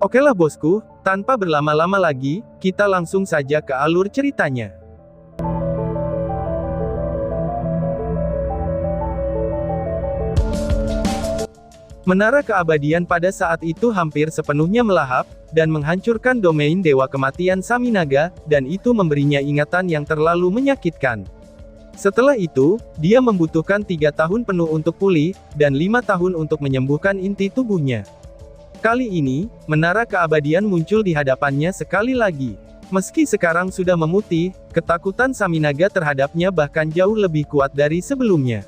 Okelah bosku, tanpa berlama-lama lagi, kita langsung saja ke alur ceritanya. Menara keabadian pada saat itu hampir sepenuhnya melahap, dan menghancurkan domain Dewa Kematian Saminaga, dan itu memberinya ingatan yang terlalu menyakitkan. Setelah itu, dia membutuhkan 3 tahun penuh untuk pulih, dan 5 tahun untuk menyembuhkan inti tubuhnya. Kali ini, menara keabadian muncul di hadapannya sekali lagi. Meski sekarang sudah memutih, ketakutan Saminaga terhadapnya bahkan jauh lebih kuat dari sebelumnya.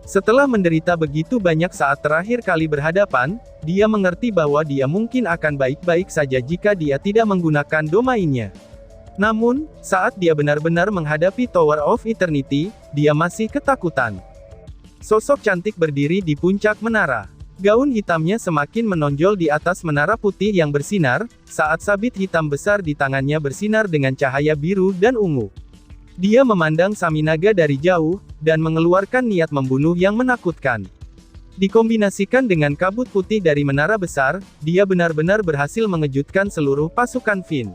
Setelah menderita begitu banyak saat terakhir kali berhadapan, dia mengerti bahwa dia mungkin akan baik-baik saja jika dia tidak menggunakan domainnya. Namun, saat dia benar-benar menghadapi Tower of Eternity, dia masih ketakutan. Sosok cantik berdiri di puncak menara. Gaun hitamnya semakin menonjol di atas menara putih yang bersinar, saat sabit hitam besar di tangannya bersinar dengan cahaya biru dan ungu. Dia memandang Saminaga dari jauh, dan mengeluarkan niat membunuh yang menakutkan. Dikombinasikan dengan kabut putih dari menara besar, dia benar-benar berhasil mengejutkan seluruh pasukan Finn.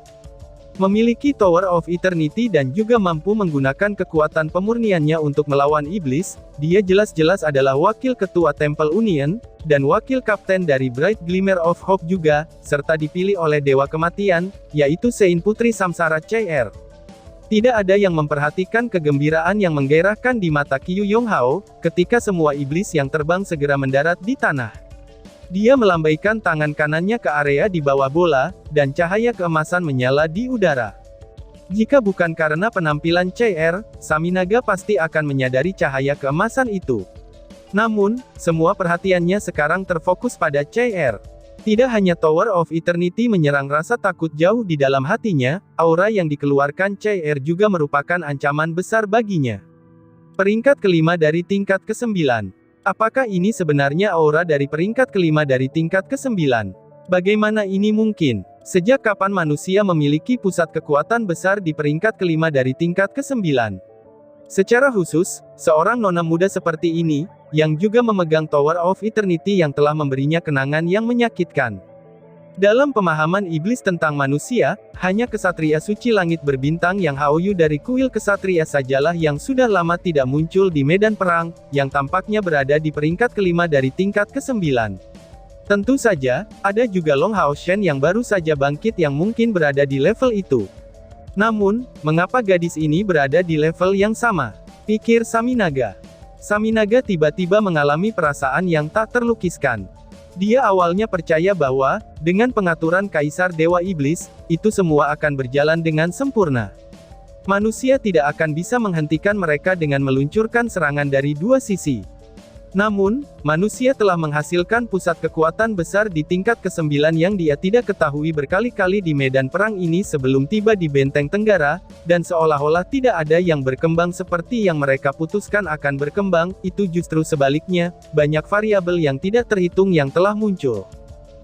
Memiliki Tower of Eternity dan juga mampu menggunakan kekuatan pemurniannya untuk melawan iblis, dia jelas-jelas adalah wakil ketua Temple Union, dan wakil kapten dari Bright Glimmer of Hope juga, serta dipilih oleh Dewa Kematian, yaitu Sein Putri Samsara CR. Tidak ada yang memperhatikan kegembiraan yang menggairahkan di mata Qiu Yonghao, ketika semua iblis yang terbang segera mendarat di tanah. Dia melambaikan tangan kanannya ke area di bawah bola, dan cahaya keemasan menyala di udara. Jika bukan karena penampilan CR, Saminaga pasti akan menyadari cahaya keemasan itu. Namun, semua perhatiannya sekarang terfokus pada CR. Tidak hanya Tower of Eternity menyerang rasa takut jauh di dalam hatinya, aura yang dikeluarkan CR juga merupakan ancaman besar baginya. Peringkat kelima dari tingkat ke-9. Apakah ini sebenarnya aura dari peringkat kelima dari tingkat ke-9? Bagaimana ini mungkin? Sejak kapan manusia memiliki pusat kekuatan besar di peringkat kelima dari tingkat ke-9? Secara khusus, seorang nona muda seperti ini, yang juga memegang Tower of Eternity yang telah memberinya kenangan yang menyakitkan. Dalam pemahaman iblis tentang manusia, hanya kesatria suci langit berbintang yang Haoyu dari kuil kesatria sajalah yang sudah lama tidak muncul di medan perang, yang tampaknya berada di peringkat kelima dari tingkat ke-9. Tentu saja, ada juga Long Hao Shen yang baru saja bangkit yang mungkin berada di level itu. Namun, mengapa gadis ini berada di level yang sama? Pikir Saminaga. Saminaga tiba-tiba mengalami perasaan yang tak terlukiskan. Dia awalnya percaya bahwa, dengan pengaturan Kaisar Dewa Iblis, itu semua akan berjalan dengan sempurna. Manusia tidak akan bisa menghentikan mereka dengan meluncurkan serangan dari dua sisi. Namun, manusia telah menghasilkan pusat kekuatan besar di tingkat ke-9 yang dia tidak ketahui berkali-kali di medan perang ini sebelum tiba di Benteng Tenggara, dan seolah-olah tidak ada yang berkembang seperti yang mereka putuskan akan berkembang, itu justru sebaliknya, banyak variabel yang tidak terhitung yang telah muncul.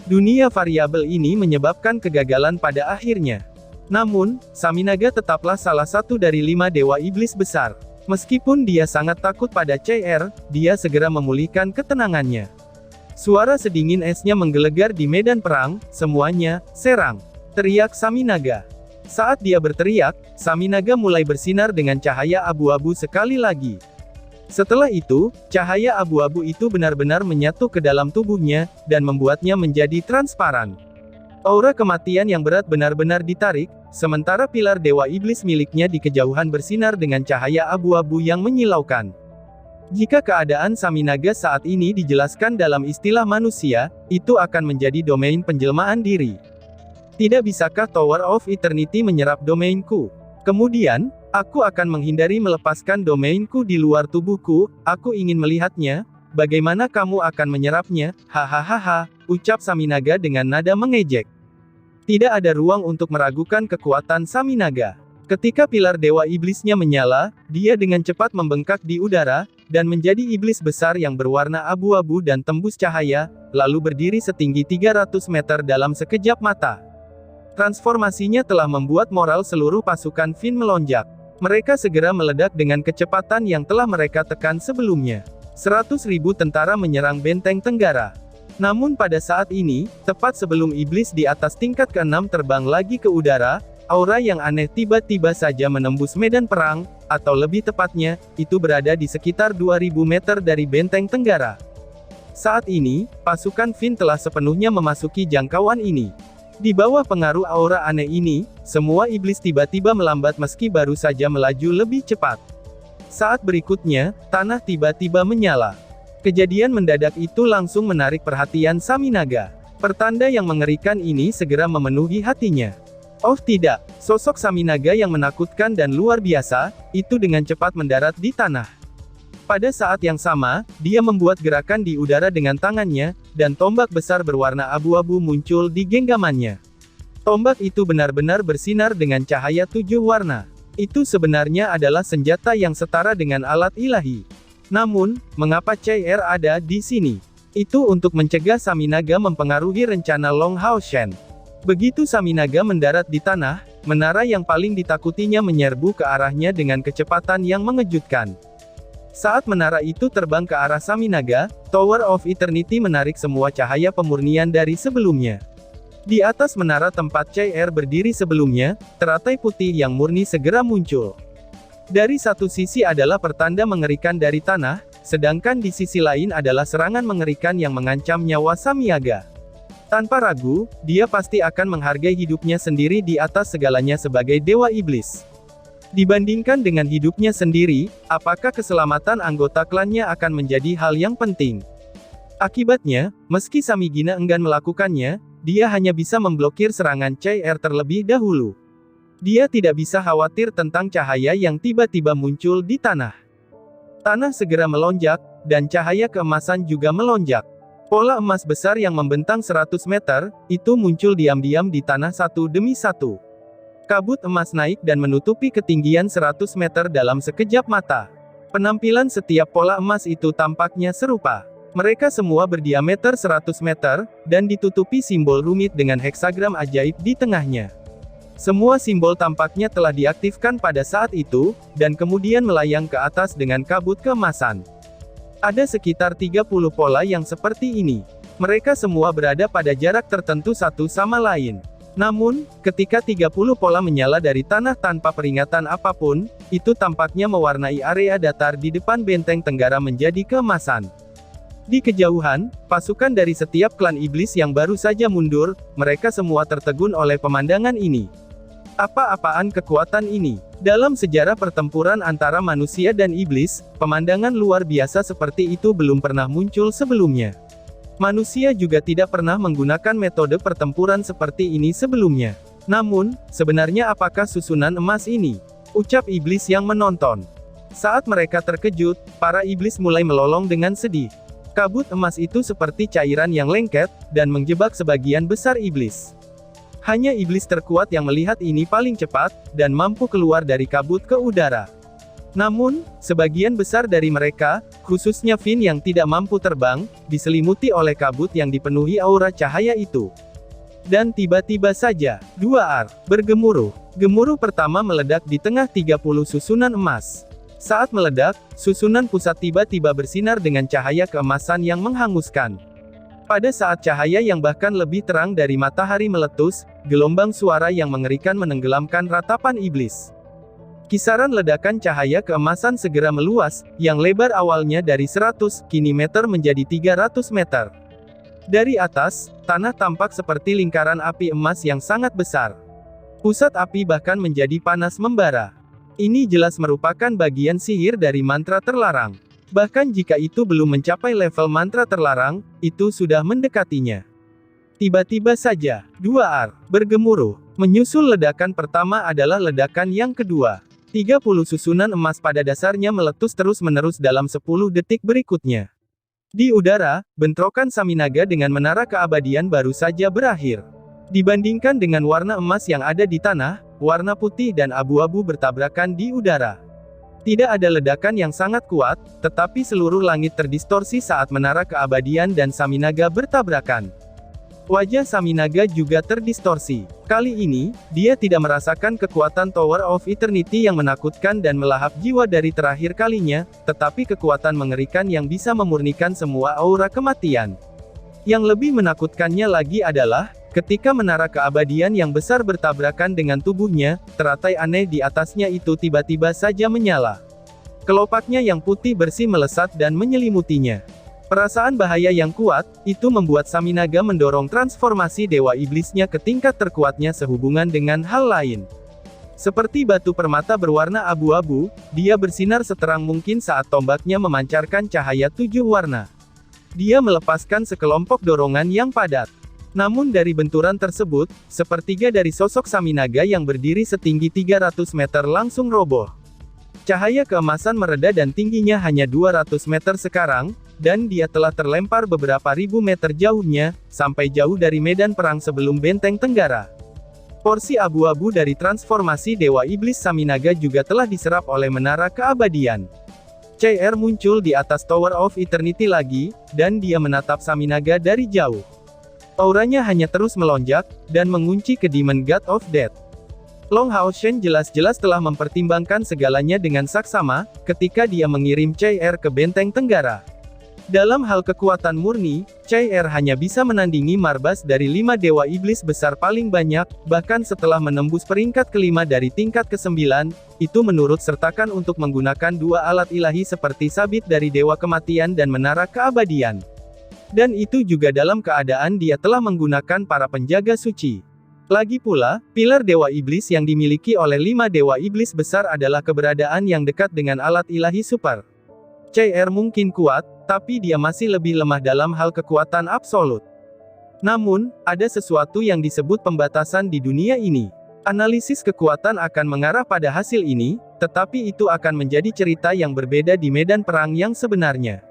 Dunia variabel ini menyebabkan kegagalan pada akhirnya. Namun, Saminaga tetaplah salah satu dari 5 dewa iblis besar. Meskipun dia sangat takut pada CR, dia segera memulihkan ketenangannya. Suara sedingin esnya menggelegar di medan perang, semuanya, serang. Teriak Saminaga. Saat dia berteriak, Saminaga mulai bersinar dengan cahaya abu-abu sekali lagi. Setelah itu, cahaya abu-abu itu benar-benar menyatu ke dalam tubuhnya, dan membuatnya menjadi transparan. Aura kematian yang berat benar-benar ditarik, sementara pilar Dewa Iblis miliknya di kejauhan bersinar dengan cahaya abu-abu yang menyilaukan. Jika keadaan Saminaga saat ini dijelaskan dalam istilah manusia, itu akan menjadi domain penjelmaan diri. Tidak bisakah Tower of Eternity menyerap domainku? Kemudian, aku akan menghindari melepaskan domainku di luar tubuhku, aku ingin melihatnya. Bagaimana kamu akan menyerapnya? Hahaha, ucap Saminaga dengan nada mengejek. Tidak ada ruang untuk meragukan kekuatan Saminaga. Ketika pilar Dewa Iblisnya menyala, dia dengan cepat membengkak di udara, dan menjadi iblis besar yang berwarna abu-abu dan tembus cahaya, lalu berdiri setinggi 300 meter dalam sekejap mata. Transformasinya telah membuat moral seluruh pasukan Finn melonjak. Mereka segera meledak dengan kecepatan yang telah mereka tekan sebelumnya. 100.000 tentara menyerang Benteng Tenggara. Namun pada saat ini, tepat sebelum iblis di atas tingkat ke-6 terbang lagi ke udara, aura yang aneh tiba-tiba saja menembus medan perang, atau lebih tepatnya, itu berada di sekitar 2000 meter dari benteng Tenggara. Saat ini, pasukan Finn telah sepenuhnya memasuki jangkauan ini. Di bawah pengaruh aura aneh ini, semua iblis tiba-tiba melambat meski baru saja melaju lebih cepat. Saat berikutnya, tanah tiba-tiba menyala. Kejadian mendadak itu langsung menarik perhatian Saminaga. Pertanda yang mengerikan ini segera memenuhi hatinya. Oh tidak, sosok Saminaga yang menakutkan dan luar biasa, itu dengan cepat mendarat di tanah. Pada saat yang sama, dia membuat gerakan di udara dengan tangannya, dan tombak besar berwarna abu-abu muncul di genggamannya. Tombak itu benar-benar bersinar dengan cahaya 7 warna. Itu sebenarnya adalah senjata yang setara dengan alat ilahi. Namun, mengapa CR ada di sini? Itu untuk mencegah Saminaga mempengaruhi rencana Long Hao Shen. Begitu Saminaga mendarat di tanah, menara yang paling ditakutinya menyerbu ke arahnya dengan kecepatan yang mengejutkan. Saat menara itu terbang ke arah Saminaga, Tower of Eternity menarik semua cahaya pemurnian dari sebelumnya. Di atas menara tempat CR berdiri sebelumnya, teratai putih yang murni segera muncul. Dari satu sisi adalah pertanda mengerikan dari tanah, sedangkan di sisi lain adalah serangan mengerikan yang mengancam nyawa Saminaga. Tanpa ragu, dia pasti akan menghargai hidupnya sendiri di atas segalanya sebagai Dewa Iblis. Dibandingkan dengan hidupnya sendiri, apakah keselamatan anggota klannya akan menjadi hal yang penting? Akibatnya, meski Samigina enggan melakukannya, dia hanya bisa memblokir serangan CR terlebih dahulu. Dia tidak bisa khawatir tentang cahaya yang tiba-tiba muncul di tanah. Tanah segera melonjak, dan cahaya keemasan juga melonjak. Pola emas besar yang membentang 100 meter, itu muncul diam-diam di tanah satu demi satu. Kabut emas naik dan menutupi ketinggian 100 meter dalam sekejap mata. Penampilan setiap pola emas itu tampaknya serupa. Mereka semua berdiameter 100 meter, dan ditutupi simbol rumit dengan heksagram ajaib di tengahnya. Semua simbol tampaknya telah diaktifkan pada saat itu, dan kemudian melayang ke atas dengan kabut keemasan. Ada sekitar 30 pola yang seperti ini. Mereka semua berada pada jarak tertentu satu sama lain. Namun, ketika 30 pola menyala dari tanah tanpa peringatan apapun, itu tampaknya mewarnai area datar di depan benteng Tenggara menjadi keemasan. Di kejauhan, pasukan dari setiap klan iblis yang baru saja mundur, mereka semua tertegun oleh pemandangan ini. Apa-apaan kekuatan ini? Dalam sejarah pertempuran antara manusia dan iblis, pemandangan luar biasa seperti itu belum pernah muncul sebelumnya. Manusia juga tidak pernah menggunakan metode pertempuran seperti ini sebelumnya. Namun, sebenarnya apakah susunan emas ini? Ucap iblis yang menonton. Saat mereka terkejut, para iblis mulai melolong dengan sedih. Kabut emas itu seperti cairan yang lengket, dan menjebak sebagian besar iblis. Hanya iblis terkuat yang melihat ini paling cepat, dan mampu keluar dari kabut ke udara. Namun, sebagian besar dari mereka, khususnya Finn yang tidak mampu terbang, diselimuti oleh kabut yang dipenuhi aura cahaya itu. Dan tiba-tiba saja, dua bergemuruh. Gemuruh pertama meledak di tengah 30 susunan emas. Saat meledak, susunan pusat tiba-tiba bersinar dengan cahaya keemasan yang menghanguskan. Pada saat cahaya yang bahkan lebih terang dari matahari meletus, gelombang suara yang mengerikan menenggelamkan ratapan iblis. Kisaran ledakan cahaya keemasan segera meluas, yang lebar awalnya dari 100 kini meter menjadi 300 meter. Dari atas, tanah tampak seperti lingkaran api emas yang sangat besar. Pusat api bahkan menjadi panas membara. Ini jelas merupakan bagian sihir dari mantra terlarang. Bahkan jika itu belum mencapai level mantra terlarang, itu sudah mendekatinya. Tiba-tiba saja, dua bergemuruh. Menyusul ledakan pertama adalah ledakan yang kedua. 30 susunan emas pada dasarnya meletus terus-menerus dalam 10 detik berikutnya. Di udara, bentrokan Saminaga dengan menara keabadian baru saja berakhir. Dibandingkan dengan warna emas yang ada di tanah, warna putih dan abu-abu bertabrakan di udara. Tidak ada ledakan yang sangat kuat, tetapi seluruh langit terdistorsi saat menara keabadian dan Saminaga bertabrakan. Wajah Saminaga juga terdistorsi. Kali ini, dia tidak merasakan kekuatan Tower of Eternity yang menakutkan dan melahap jiwa dari terakhir kalinya, tetapi kekuatan mengerikan yang bisa memurnikan semua aura kematian. Yang lebih menakutkannya lagi adalah, ketika menara keabadian yang besar bertabrakan dengan tubuhnya, teratai aneh di atasnya itu tiba-tiba saja menyala. Kelopaknya yang putih bersih melesat dan menyelimutinya. Perasaan bahaya yang kuat, itu membuat Saminaga mendorong transformasi Dewa Iblisnya ke tingkat terkuatnya sehubungan dengan hal lain. Seperti batu permata berwarna abu-abu, dia bersinar seterang mungkin saat tombaknya memancarkan cahaya 7 warna. Dia melepaskan sekelompok dorongan yang padat. Namun dari benturan tersebut, sepertiga dari sosok Saminaga yang berdiri setinggi 300 meter langsung roboh. Cahaya keemasan mereda dan tingginya hanya 200 meter sekarang, dan dia telah terlempar beberapa ribu meter jauhnya, sampai jauh dari medan perang sebelum benteng Tenggara. Porsi abu-abu dari transformasi Dewa Iblis Saminaga juga telah diserap oleh menara keabadian. CR muncul di atas Tower of Eternity lagi, dan dia menatap Saminaga dari jauh. Auranya hanya terus melonjak, dan mengunci ke Demon God of Death. Long Hao Shen jelas-jelas telah mempertimbangkan segalanya dengan saksama, ketika dia mengirim CR ke benteng Tenggara. Dalam hal kekuatan murni, CR hanya bisa menandingi Marbas dari 5 Dewa Iblis besar paling banyak, bahkan setelah menembus peringkat kelima dari tingkat ke-9, itu menurut sertakan untuk menggunakan 2 alat ilahi seperti sabit dari Dewa Kematian dan Menara Keabadian. Dan itu juga dalam keadaan dia telah menggunakan para penjaga suci. Lagi pula, pilar Dewa Iblis yang dimiliki oleh 5 Dewa Iblis besar adalah keberadaan yang dekat dengan alat ilahi super. CR mungkin kuat, tapi dia masih lebih lemah dalam hal kekuatan absolut. Namun, ada sesuatu yang disebut pembatasan di dunia ini. Analisis kekuatan akan mengarah pada hasil ini, tetapi itu akan menjadi cerita yang berbeda di medan perang yang sebenarnya.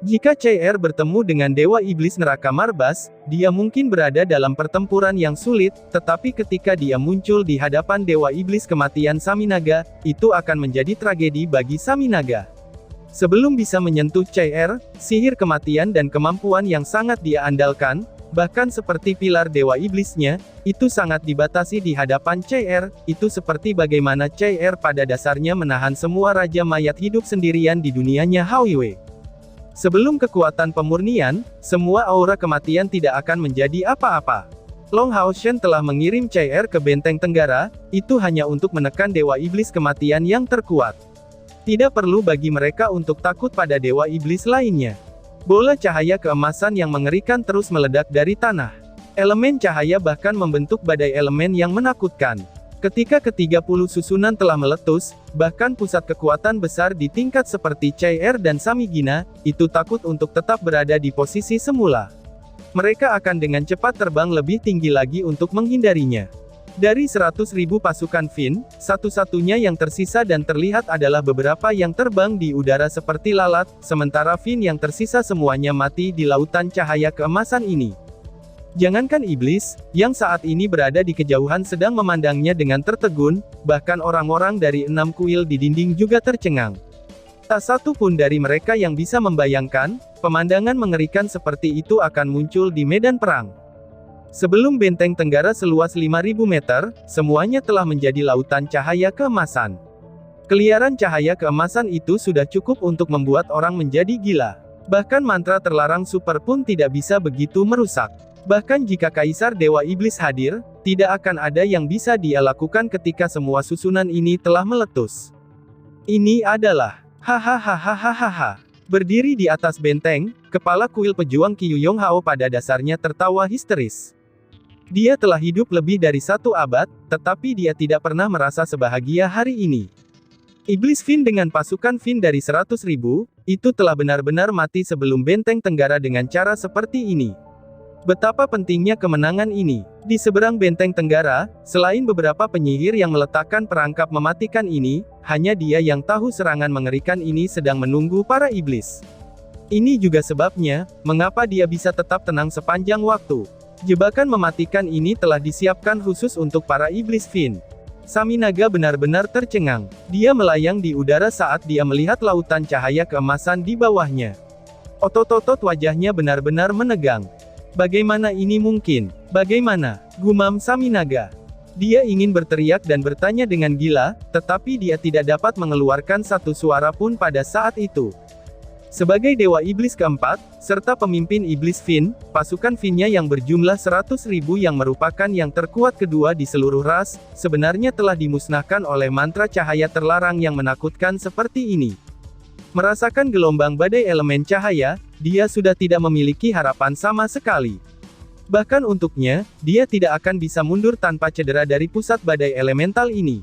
Jika CR bertemu dengan Dewa Iblis Neraka Marbas, dia mungkin berada dalam pertempuran yang sulit, tetapi ketika dia muncul di hadapan Dewa Iblis Kematian Saminaga, itu akan menjadi tragedi bagi Saminaga. Sebelum bisa menyentuh CR, sihir kematian dan kemampuan yang sangat dia andalkan, bahkan seperti pilar Dewa Iblisnya, itu sangat dibatasi di hadapan CR, itu seperti bagaimana CR pada dasarnya menahan semua Raja Mayat hidup sendirian di dunianya Haoiwe. Sebelum kekuatan pemurnian, semua aura kematian tidak akan menjadi apa-apa. Long Hao Shen telah mengirim CR ke benteng Tenggara, itu hanya untuk menekan Dewa Iblis Kematian yang terkuat. Tidak perlu bagi mereka untuk takut pada Dewa Iblis lainnya. Bola cahaya keemasan yang mengerikan terus meledak dari tanah. Elemen cahaya bahkan membentuk badai elemen yang menakutkan. Ketika ke-30 susunan telah meletus, bahkan pusat kekuatan besar di tingkat seperti CR dan Samigina, itu takut untuk tetap berada di posisi semula. Mereka akan dengan cepat terbang lebih tinggi lagi untuk menghindarinya. Dari 100.000 pasukan Fin, satu-satunya yang tersisa dan terlihat adalah beberapa yang terbang di udara seperti lalat, sementara Fin yang tersisa semuanya mati di lautan cahaya keemasan ini. Jangankan iblis, yang saat ini berada di kejauhan sedang memandangnya dengan tertegun, bahkan orang-orang dari 6 kuil di dinding juga tercengang. Tak satu pun dari mereka yang bisa membayangkan, pemandangan mengerikan seperti itu akan muncul di medan perang. Sebelum benteng Tenggara seluas 5.000 meter, semuanya telah menjadi lautan cahaya keemasan. Keliaran cahaya keemasan itu sudah cukup untuk membuat orang menjadi gila. Bahkan mantra terlarang super pun tidak bisa begitu merusak. Bahkan jika Kaisar Dewa Iblis hadir, tidak akan ada yang bisa dia lakukan ketika semua susunan ini telah meletus. Ini adalah hahaha. Berdiri di atas benteng, kepala kuil pejuang Qiu Yonghao pada dasarnya tertawa histeris. Dia telah hidup lebih dari 1 abad, tetapi dia tidak pernah merasa sebahagia hari ini. Iblis Fin dengan pasukan Fin dari 100.000, itu telah benar-benar mati sebelum benteng Tenggara dengan cara seperti ini. Betapa pentingnya kemenangan ini. Di seberang benteng Tenggara, selain beberapa penyihir yang meletakkan perangkap mematikan ini, hanya dia yang tahu serangan mengerikan ini sedang menunggu para iblis. Ini juga sebabnya, mengapa dia bisa tetap tenang sepanjang waktu. Jebakan mematikan ini telah disiapkan khusus untuk para iblis Fin. Saminaga benar-benar tercengang. Dia melayang di udara saat dia melihat lautan cahaya keemasan di bawahnya. Otot-otot wajahnya benar-benar menegang. Bagaimana ini mungkin? Bagaimana? Gumam Saminaga. Dia ingin berteriak dan bertanya dengan gila, tetapi dia tidak dapat mengeluarkan satu suara pun pada saat itu. Sebagai dewa iblis keempat, serta pemimpin iblis Fin, pasukan Finnya yang berjumlah 100.000 yang merupakan yang terkuat kedua di seluruh ras, sebenarnya telah dimusnahkan oleh mantra cahaya terlarang yang menakutkan seperti ini. Merasakan gelombang badai elemen cahaya, dia sudah tidak memiliki harapan sama sekali. Bahkan untuknya, dia tidak akan bisa mundur tanpa cedera dari pusat badai elemental ini.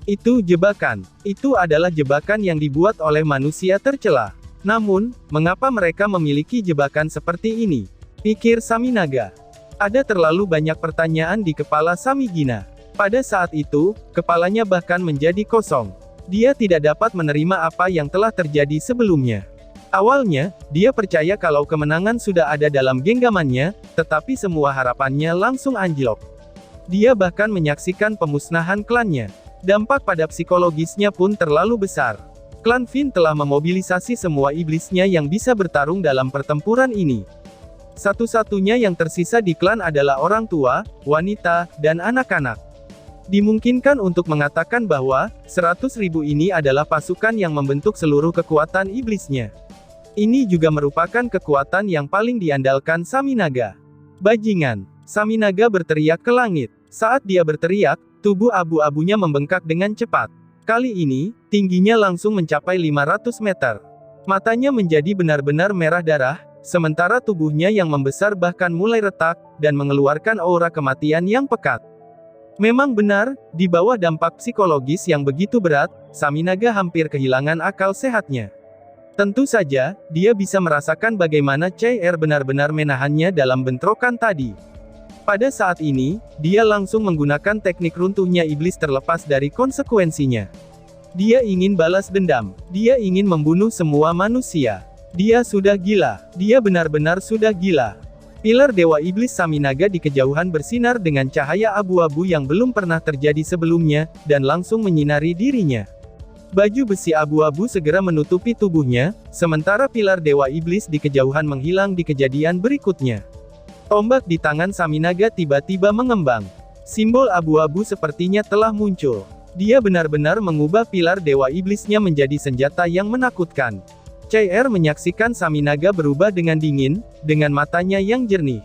Itu jebakan. Itu adalah jebakan yang dibuat oleh manusia tercela. Namun, mengapa mereka memiliki jebakan seperti ini? Pikir Saminaga. Ada terlalu banyak pertanyaan di kepala Samigina. Pada saat itu, kepalanya bahkan menjadi kosong. Dia tidak dapat menerima apa yang telah terjadi sebelumnya. Awalnya, dia percaya kalau kemenangan sudah ada dalam genggamannya, tetapi semua harapannya langsung anjlok. Dia bahkan menyaksikan pemusnahan klannya. Dampak pada psikologisnya pun terlalu besar. Klan Fin telah memobilisasi semua iblisnya yang bisa bertarung dalam pertempuran ini. Satu-satunya yang tersisa di klan adalah orang tua, wanita, dan anak-anak. Dimungkinkan untuk mengatakan bahwa 100.000 ini adalah pasukan yang membentuk seluruh kekuatan iblisnya. Ini juga merupakan kekuatan yang paling diandalkan Saminaga. Bajingan! Saminaga berteriak ke langit. Saat dia berteriak, tubuh abu-abunya membengkak dengan cepat. Kali ini, tingginya langsung mencapai 500 meter. Matanya menjadi benar-benar merah darah, sementara tubuhnya yang membesar bahkan mulai retak, dan mengeluarkan aura kematian yang pekat. Memang benar, di bawah dampak psikologis yang begitu berat, Saminaga hampir kehilangan akal sehatnya. Tentu saja, dia bisa merasakan bagaimana CR benar-benar menahannya dalam bentrokan tadi. Pada saat ini, dia langsung menggunakan teknik runtuhnya iblis terlepas dari konsekuensinya. Dia ingin balas dendam. Dia ingin membunuh semua manusia. Dia sudah gila. Dia benar-benar sudah gila. Pilar Dewa Iblis Saminaga di kejauhan bersinar dengan cahaya abu-abu yang belum pernah terjadi sebelumnya, dan langsung menyinari dirinya. Baju besi abu-abu segera menutupi tubuhnya, sementara pilar Dewa Iblis di kejauhan menghilang di kejadian berikutnya. Tombak di tangan Saminaga tiba-tiba mengembang. Simbol abu-abu sepertinya telah muncul. Dia benar-benar mengubah pilar Dewa Iblisnya menjadi senjata yang menakutkan. CR menyaksikan Saminaga berubah dengan dingin, dengan matanya yang jernih.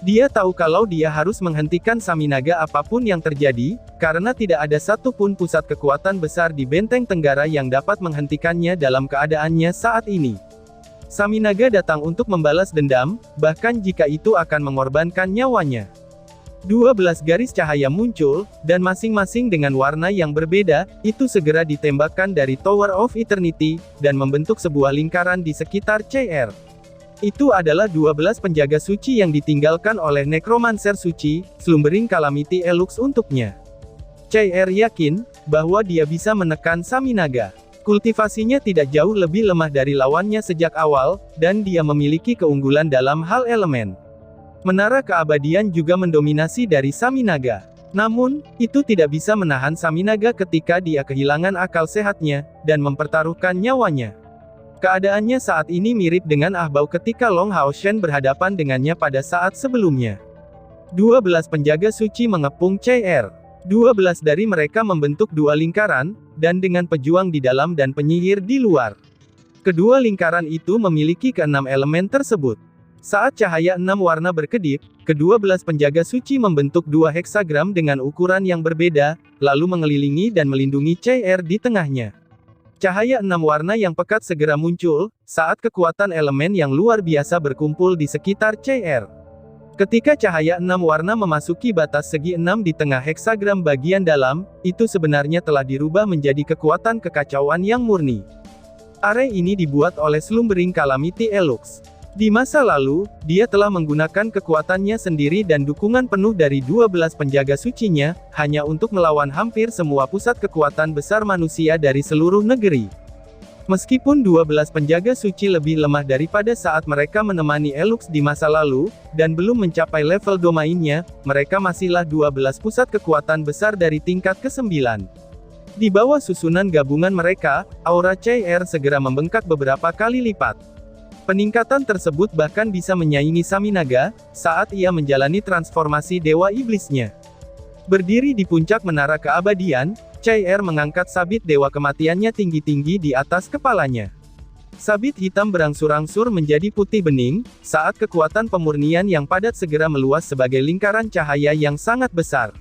Dia tahu kalau dia harus menghentikan Saminaga apapun yang terjadi, karena tidak ada satupun pusat kekuatan besar di benteng Tenggara yang dapat menghentikannya dalam keadaannya saat ini. Saminaga datang untuk membalas dendam, bahkan jika itu akan mengorbankan nyawanya. 12 garis cahaya muncul, dan masing-masing dengan warna yang berbeda, itu segera ditembakkan dari Tower of Eternity, dan membentuk sebuah lingkaran di sekitar CR. Itu adalah 12 penjaga suci yang ditinggalkan oleh Necromancer suci, Slumbering Calamity Elux untuknya. CR yakin, bahwa dia bisa menekan Saminaga. Kultivasinya tidak jauh lebih lemah dari lawannya sejak awal, dan dia memiliki keunggulan dalam hal elemen. Menara keabadian juga mendominasi dari Saminaga. Namun, itu tidak bisa menahan Saminaga ketika dia kehilangan akal sehatnya, dan mempertaruhkan nyawanya. Keadaannya saat ini mirip dengan Ahbau ketika Long Hao Shen berhadapan dengannya pada saat sebelumnya. 12 penjaga suci mengepung CR. 12 dari mereka membentuk dua lingkaran, dan dengan pejuang di dalam dan penyihir di luar. Kedua lingkaran itu memiliki keenam elemen tersebut. Saat cahaya 6 warna berkedip, ke-12 penjaga suci membentuk dua heksagram dengan ukuran yang berbeda, lalu mengelilingi dan melindungi CR di tengahnya. Cahaya 6 warna yang pekat segera muncul, saat kekuatan elemen yang luar biasa berkumpul di sekitar CR. Ketika cahaya 6 warna memasuki batas segi 6 di tengah heksagram bagian dalam, itu sebenarnya telah dirubah menjadi kekuatan kekacauan yang murni. Area ini dibuat oleh Slumbering Calamity Elux. Di masa lalu, dia telah menggunakan kekuatannya sendiri dan dukungan penuh dari 12 penjaga sucinya, hanya untuk melawan hampir semua pusat kekuatan besar manusia dari seluruh negeri. Meskipun 12 penjaga suci lebih lemah daripada saat mereka menemani Elux di masa lalu, dan belum mencapai level domainnya, mereka masihlah 12 pusat kekuatan besar dari tingkat ke-9. Di bawah susunan gabungan mereka, aura CR segera membengkak beberapa kali lipat. Peningkatan tersebut bahkan bisa menyaingi Saminaga, saat ia menjalani transformasi Dewa Iblisnya. Berdiri di puncak menara keabadian, CR mengangkat sabit Dewa Kematiannya tinggi-tinggi di atas kepalanya. Sabit hitam berangsur-angsur menjadi putih bening, saat kekuatan pemurnian yang padat segera meluas sebagai lingkaran cahaya yang sangat besar.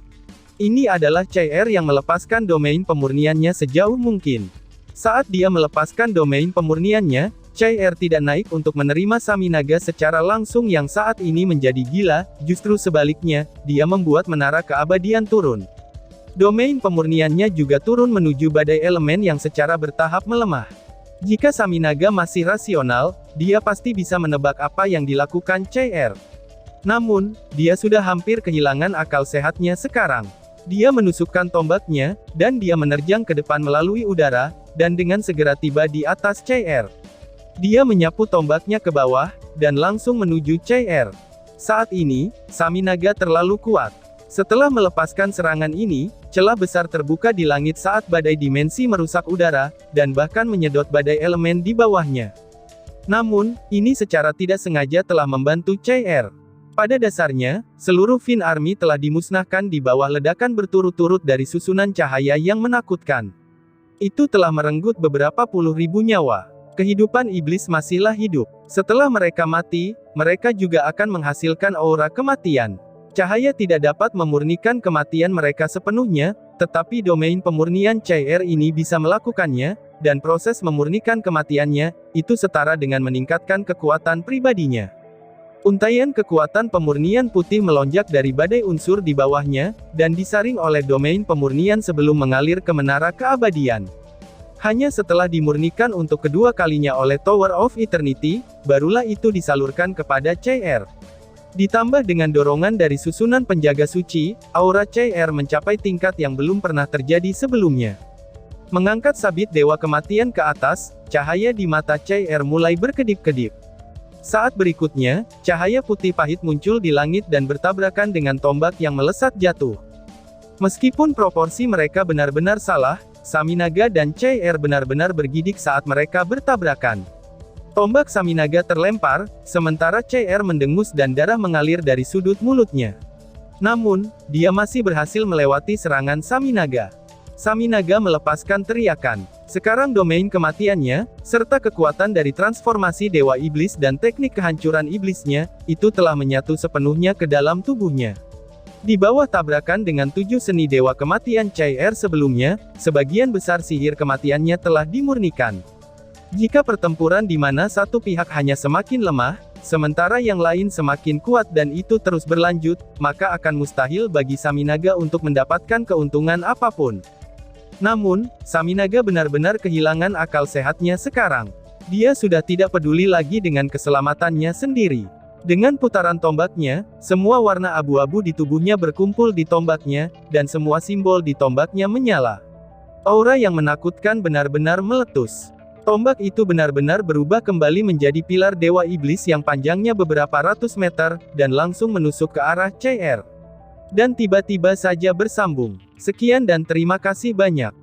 Ini adalah Chair yang melepaskan domain pemurniannya sejauh mungkin. Saat dia melepaskan domain pemurniannya, Chair tidak naik untuk menerima Saminaga secara langsung yang saat ini menjadi gila, justru sebaliknya, dia membuat menara keabadian turun. Domain pemurniannya juga turun menuju badai elemen yang secara bertahap melemah. Jika Saminaga masih rasional, dia pasti bisa menebak apa yang dilakukan Chair. Namun, dia sudah hampir kehilangan akal sehatnya sekarang. Dia menusukkan tombaknya, dan dia menerjang ke depan melalui udara, dan dengan segera tiba di atas Chair. Dia menyapu tombaknya ke bawah, dan langsung menuju Chair. Saat ini, Saminaga terlalu kuat. Setelah melepaskan serangan ini, celah besar terbuka di langit saat badai dimensi merusak udara, dan bahkan menyedot badai elemen di bawahnya. Namun, ini secara tidak sengaja telah membantu Chair. Pada dasarnya, seluruh Fin Army telah dimusnahkan di bawah ledakan berturut-turut dari susunan cahaya yang menakutkan. Itu telah merenggut beberapa puluh ribu nyawa. Kehidupan iblis masihlah hidup. Setelah mereka mati, mereka juga akan menghasilkan aura kematian. Cahaya tidak dapat memurnikan kematian mereka sepenuhnya, tetapi domain pemurnian Chair ini bisa melakukannya, dan proses memurnikan kematiannya, itu setara dengan meningkatkan kekuatan pribadinya. Untaian kekuatan pemurnian putih melonjak dari badai unsur di bawahnya, dan disaring oleh domain pemurnian sebelum mengalir ke menara keabadian. Hanya setelah dimurnikan untuk kedua kalinya oleh Tower of Eternity, barulah itu disalurkan kepada Chair. Ditambah dengan dorongan dari susunan penjaga suci, aura Chair mencapai tingkat yang belum pernah terjadi sebelumnya. Mengangkat sabit dewa kematian ke atas, cahaya di mata Chair mulai berkedip-kedip. Saat berikutnya, cahaya putih pahit muncul di langit dan bertabrakan dengan tombak yang melesat jatuh. Meskipun proporsi mereka benar-benar salah, Saminaga dan Chair benar-benar bergidik saat mereka bertabrakan. Tombak Saminaga terlempar, sementara Chair mendengus dan darah mengalir dari sudut mulutnya. Namun, dia masih berhasil melewati serangan Saminaga. Saminaga melepaskan teriakan. Sekarang domain kematiannya, serta kekuatan dari transformasi Dewa Iblis dan teknik kehancuran iblisnya, itu telah menyatu sepenuhnya ke dalam tubuhnya. Di bawah tabrakan dengan 7 seni Dewa Kematian Chair sebelumnya, sebagian besar sihir kematiannya telah dimurnikan. Jika pertempuran di mana satu pihak hanya semakin lemah, sementara yang lain semakin kuat dan itu terus berlanjut, maka akan mustahil bagi Saminaga untuk mendapatkan keuntungan apapun. Namun, Saminaga benar-benar kehilangan akal sehatnya sekarang. Dia sudah tidak peduli lagi dengan keselamatannya sendiri. Dengan putaran tombaknya, semua warna abu-abu di tubuhnya berkumpul di tombaknya, dan semua simbol di tombaknya menyala. Aura yang menakutkan benar-benar meletus. Tombak itu benar-benar berubah kembali menjadi pilar Dewa Iblis yang panjangnya beberapa ratus meter, dan langsung menusuk ke arah Chair. Dan tiba-tiba saja bersambung. Sekian dan terima kasih banyak.